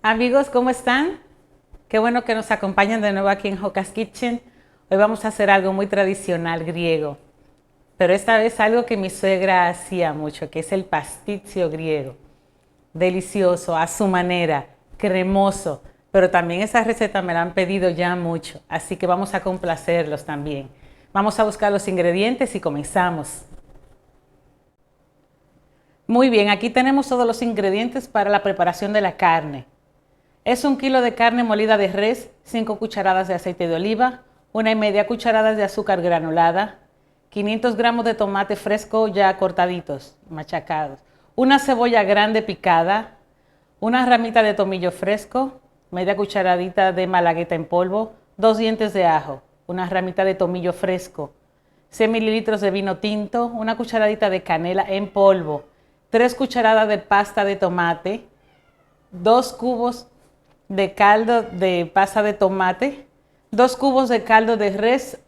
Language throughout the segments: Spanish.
Amigos, ¿cómo están? Qué bueno que nos acompañan de nuevo aquí en Joca's Kitchen. Hoy vamos a hacer algo muy tradicional griego, pero esta vez algo que mi suegra hacía mucho, que es el pasticcio griego. Delicioso, a su manera, cremoso, pero también esa receta me la han pedido ya mucho, así que vamos a complacerlos también. Vamos a buscar los ingredientes y comenzamos. Muy bien, aquí tenemos todos los ingredientes para la preparación de la carne. Es 1 kilo de carne molida de res, 5 cucharadas de aceite de oliva, 1,5 cucharadas de azúcar granulada, 500 gramos de tomate fresco ya cortaditos, machacados, una cebolla grande picada, una ramita de tomillo fresco, media cucharadita de malagueta en polvo, 2 dientes de ajo, una ramita de tomillo fresco, 100 mililitros de vino tinto, una cucharadita de canela en polvo, 3 cucharadas de pasta de tomate, 2 cubos de caldo de pasta de tomate, 2 cubos de caldo de res,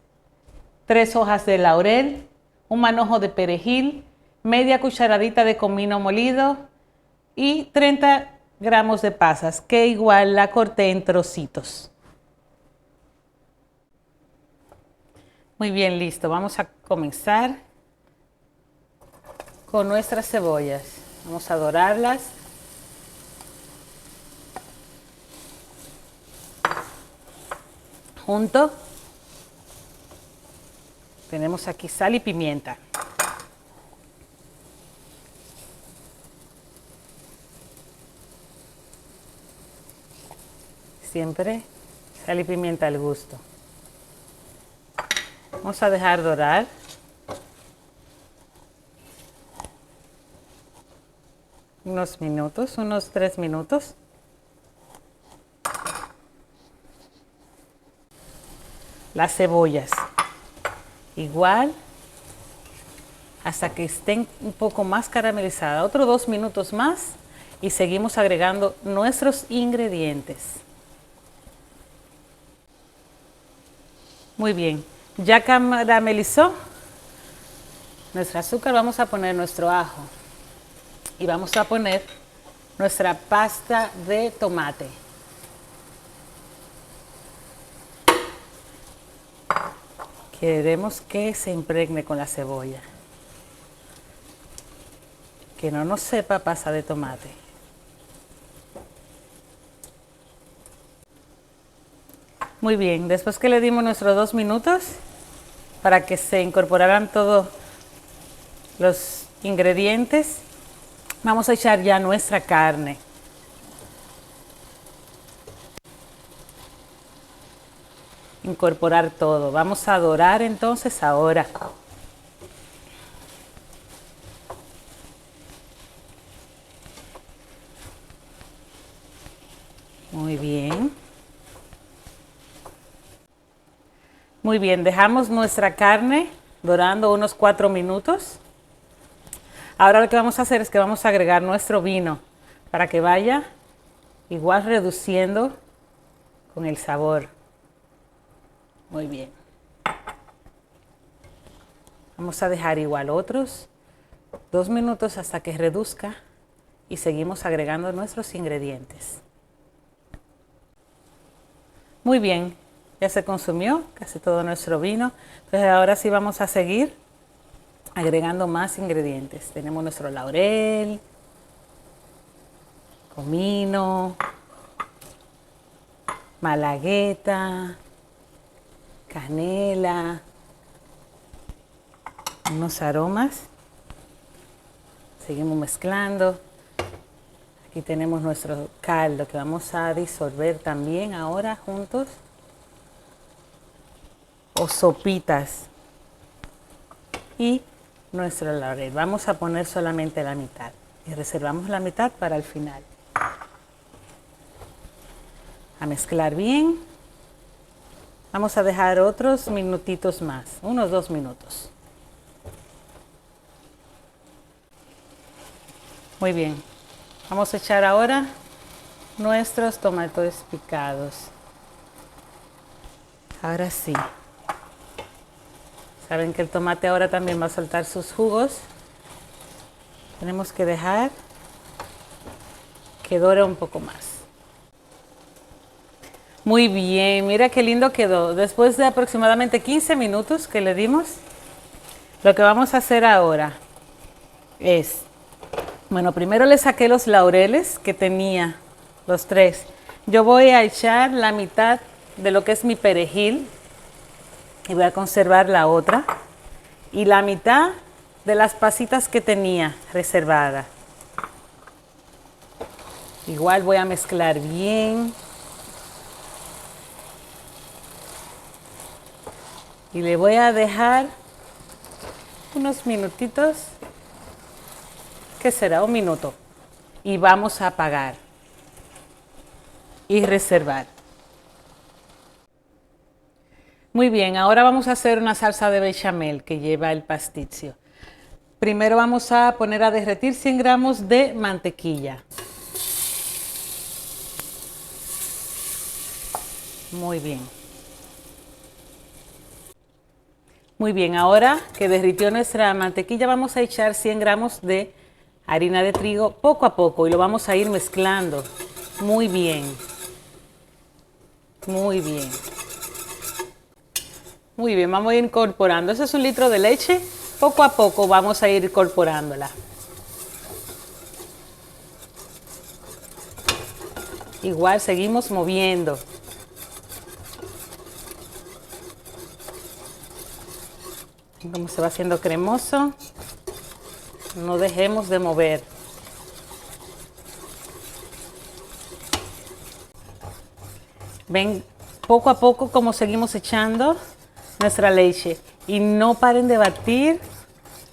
3 hojas de laurel, un manojo de perejil, media cucharadita de comino molido y 30 gramos de pasas, que igual la corté en trocitos. Muy bien, listo. Vamos a comenzar con nuestras cebollas. Vamos a dorarlas. Junto tenemos aquí sal y pimienta. Siempre sal y pimienta al gusto. Vamos a dejar dorar. Unos minutos, unos 3 minutos. Las cebollas igual hasta que estén un poco más caramelizadas, otros 2 minutos más y seguimos agregando nuestros ingredientes. Muy bien, ya caramelizó nuestro azúcar, vamos a poner nuestro ajo y vamos a poner nuestra pasta de tomate. Queremos que se impregne con la cebolla, que no nos sepa pasta de tomate. Muy bien, después que le dimos nuestros 2 minutos para que se incorporaran todos los ingredientes, vamos a echar ya nuestra carne. Incorporar todo. Vamos a dorar entonces ahora. Muy bien. Muy bien, dejamos nuestra carne dorando unos 4 minutos. Ahora lo que vamos a hacer es que vamos a agregar nuestro vino para que vaya igual reduciendo con el sabor. Muy bien. Vamos a dejar igual otros 2 minutos hasta que reduzca y seguimos agregando nuestros ingredientes. Muy bien, ya se consumió casi todo nuestro vino. Entonces ahora sí vamos a seguir agregando más ingredientes. Tenemos nuestro laurel, comino, malagueta, canela, unos aromas. Seguimos mezclando. Aquí tenemos nuestro caldo que vamos a disolver también ahora juntos. O sopitas. Y nuestro laurel. Vamos a poner solamente la mitad. Y reservamos la mitad para el final. A mezclar bien. Vamos a dejar otros minutitos más, unos 2 minutos. Muy bien, vamos a echar ahora nuestros tomates picados. Ahora sí. Saben que el tomate ahora también va a soltar sus jugos. Tenemos que dejar que dore un poco más. Muy bien, mira qué lindo quedó. Después de aproximadamente 15 minutos que le dimos, lo que vamos a hacer ahora es, bueno, primero le saqué los laureles que tenía, los tres. Yo voy a echar la mitad de lo que es mi perejil y voy a conservar la otra. Y la mitad de las pasitas que tenía reservadas. Igual voy a mezclar bien. Y le voy a dejar unos minutitos. ¿Qué será? Un minuto. Y vamos a apagar. Y reservar. Muy bien, ahora vamos a hacer una salsa de bechamel que lleva el pasticcio. Primero vamos a poner a derretir 100 gramos de mantequilla. Muy bien. Muy bien, ahora que derritió nuestra mantequilla vamos a echar 100 gramos de harina de trigo poco a poco y lo vamos a ir mezclando. Muy bien. Muy bien. Muy bien, vamos a ir incorporando. Eso es 1 litro de leche. Poco a poco vamos a ir incorporándola. Igual seguimos moviendo. Como se va haciendo cremoso, no dejemos de mover. Ven poco a poco como seguimos echando nuestra leche y no paren de batir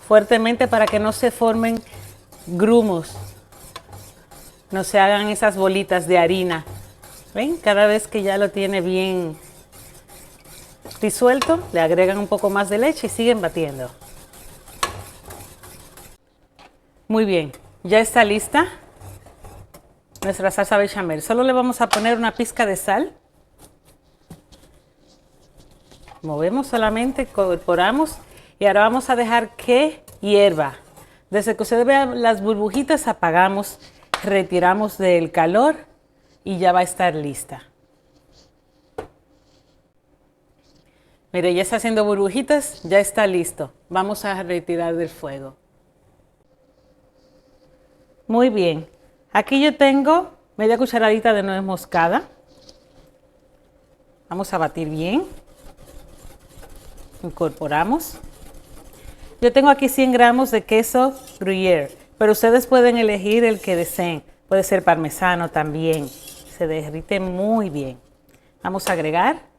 fuertemente para que no se formen grumos, no se hagan esas bolitas de harina. Ven, cada vez que ya lo tiene bien disuelto, le agregan un poco más de leche y siguen batiendo. Muy bien, ya está lista nuestra salsa bechamel. Solo le vamos a poner una pizca de sal. Movemos solamente, incorporamos y ahora vamos a dejar que hierva. Desde que usted vea las burbujitas apagamos, retiramos del calor y ya va a estar lista. Mire, ya está haciendo burbujitas, ya está listo. Vamos a retirar del fuego. Muy bien. Aquí yo tengo media cucharadita de nuez moscada. Vamos a batir bien. Incorporamos. Yo tengo aquí 100 gramos de queso gruyere, pero ustedes pueden elegir el que deseen. Puede ser parmesano también. Se derrite muy bien. Vamos a agregar.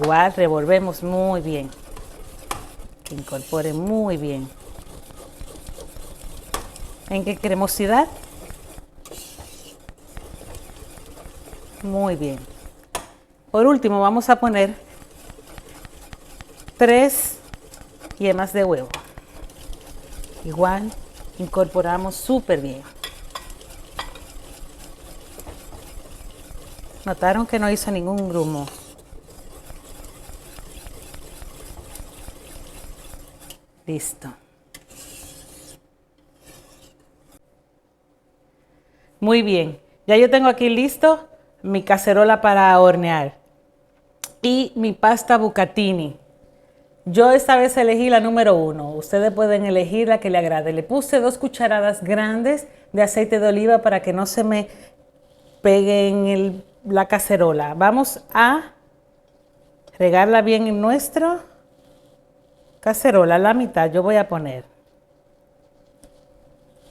Igual revolvemos muy bien. Que incorpore muy bien. ¿En qué cremosidad? Muy bien. Por último vamos a poner 3 yemas de huevo. Igual incorporamos súper bien. ¿Notaron que no hizo ningún grumo? Listo. Muy bien. Ya yo tengo aquí listo mi cacerola para hornear y mi pasta bucatini. Yo esta vez elegí la número 1. Ustedes pueden elegir la que le agrade. Le puse 2 cucharadas grandes de aceite de oliva para que no se me pegue en la cacerola. Vamos a regarla bien en nuestra cacerola. La mitad yo voy a poner.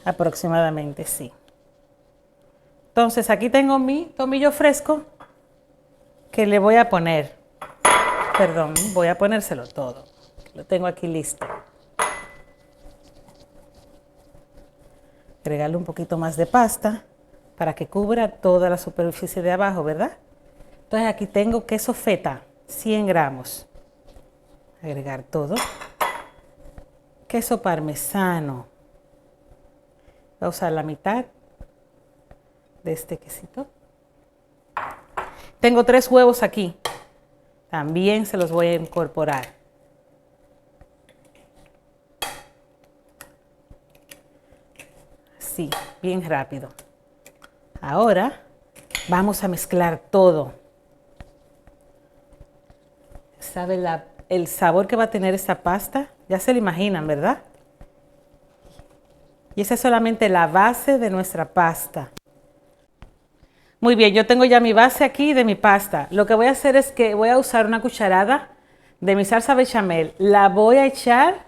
Aproximadamente, sí. Entonces aquí tengo mi tomillo fresco que le voy a poner. Perdón, voy a ponérselo todo. Lo tengo aquí listo. Agregarle un poquito más de pasta para que cubra toda la superficie de abajo, ¿verdad? Entonces aquí tengo queso feta, 100 gramos. Agregar todo. Queso parmesano. Voy a usar la mitad de este quesito. Tengo 3 huevos aquí. También se los voy a incorporar. Así, bien rápido. Ahora vamos a mezclar todo. ¿Sabe el sabor que va a tener esta pasta? Ya se lo imaginan, ¿verdad? Y esa es solamente la base de nuestra pasta. Muy bien, yo tengo ya mi base aquí de mi pasta. Lo que voy a hacer es que voy a usar una cucharada de mi salsa bechamel. La voy a echar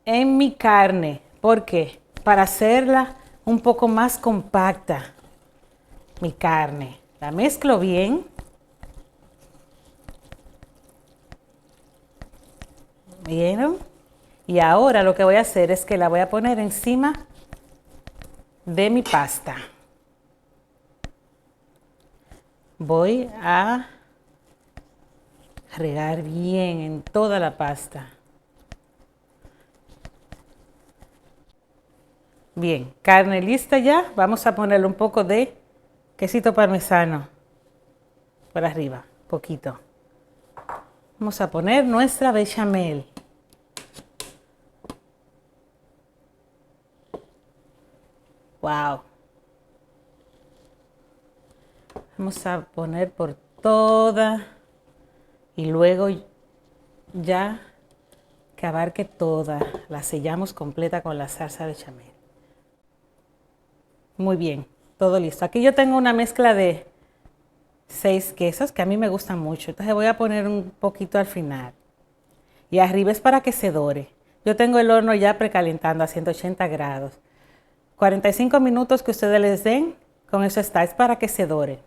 en mi carne. ¿Por qué? Para hacerla un poco más compacta. Mi carne. La mezclo bien. ¿Vieron? Y ahora lo que voy a hacer es que la voy a poner encima de mi pasta. Voy a regar bien en toda la pasta. Bien, carne lista ya. Vamos a ponerle un poco de quesito parmesano por arriba, poquito. Vamos a poner nuestra bechamel. Wow. Vamos a poner por toda y luego ya que abarque toda, la sellamos completa con la salsa bechamel. Muy bien, todo listo. Aquí yo tengo una mezcla de 6 quesos que a mí me gustan mucho. Entonces voy a poner un poquito al final. Y arriba es para que se dore. Yo tengo el horno ya precalentando a 180 grados. 45 minutos que ustedes les den, con eso está. Es para que se dore.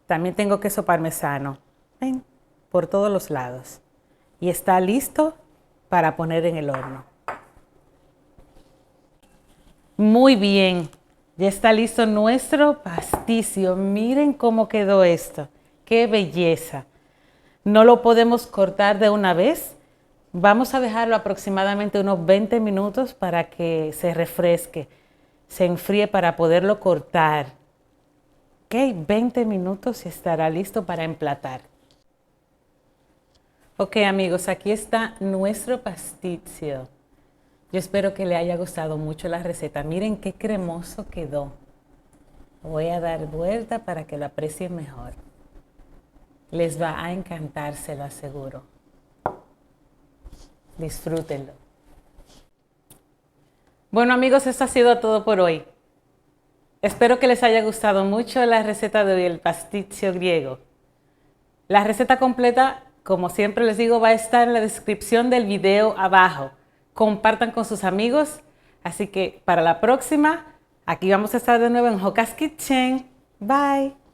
También tengo queso parmesano. ¿Ven? Por todos los lados. Y está listo para poner en el horno. Muy bien. Ya está listo nuestro pasticio. Miren cómo quedó esto. ¡Qué belleza! No lo podemos cortar de una vez. Vamos a dejarlo aproximadamente unos 20 minutos para que se refresque, se enfríe para poderlo cortar. Ok, 20 minutos y estará listo para emplatar. Ok amigos, aquí está nuestro pasticio. Yo espero que le haya gustado mucho la receta. Miren qué cremoso quedó. Voy a dar vuelta para que lo aprecien mejor. Les va a encantar, se lo aseguro. Disfrútenlo. Bueno amigos, esto ha sido todo por hoy. Espero que les haya gustado mucho la receta de hoy, el pasticcio griego. La receta completa, como siempre les digo, va a estar en la descripción del video abajo. Compartan con sus amigos. Así que para la próxima, aquí vamos a estar de nuevo en Joca's Kitchen. Bye.